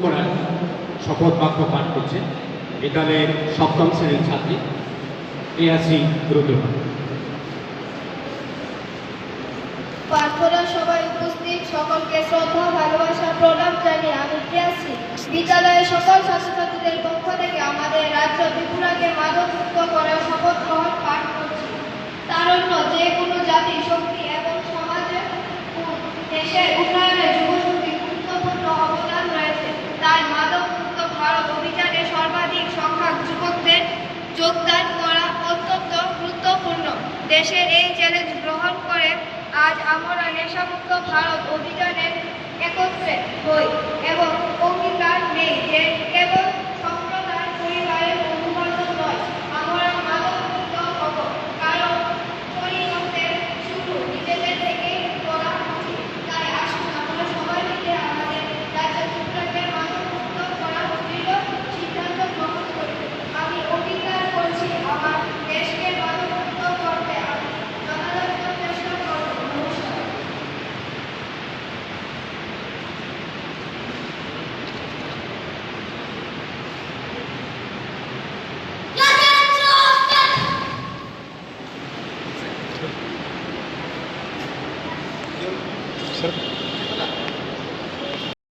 করার শপথ বাক্য পাঠ করছে বিদ্যালয়ের সপ্তম শ্রেণীর ছাত্রী প্রিয়াশ্রী রুদ্রপাল। পাঠ করার সবাই উপস্থিত সকলকে শ্রদ্ধা ভালোবাসা প্রণাম জানিয়ে আমি প্রিয়াশ্রী বিদ্যালয়ের সকল ছাত্রছাত্রীদের পক্ষ থেকে আমাদের রাজ্য ত্রিপুরাকে মাদকমুক্ত করার শপথ গ্রহণ পাঠ করছি। তারুণ্য যে কোনো জাতি শক্তি এবং সমাজের দেশের উন্নয়নে যুবশক্তির গুরুত্বপূর্ণ অবদান রয়েছে। তাই মাদকমুক্ত ভারত অভিযানে সর্বাধিক সংখ্যক যুবকদের যোগদান করা অত্যন্ত গুরুত্বপূর্ণ। দেশের এই চ্যালেঞ্জ গ্রহণ করে আজ আমরা নেশামুক্ত ভারত অভিযানে একত্রে হই এবং অঙ্গীকার নেই যে কেবল সম্প্রদায় পরিবারের বন্ধুবান্ধব নয়, আমরা মাদকমুক্ত হব, কারণ পরিবর্তনের শুরু নিজেদের থেকেই করা উচিত। তাই আসুন আমরা সবাই মিলে আমাদের রাজ্য ত্রিপুরাকে মাদকমুক্ত করার দৃঢ় সিদ্ধান্ত গ্রহণ করি। আমি অঙ্গীকার করছি আমার দেশকে মাদকমুক্ত করতে আমি যথাযথ চেষ্টা করব। নমস্কার। Sir.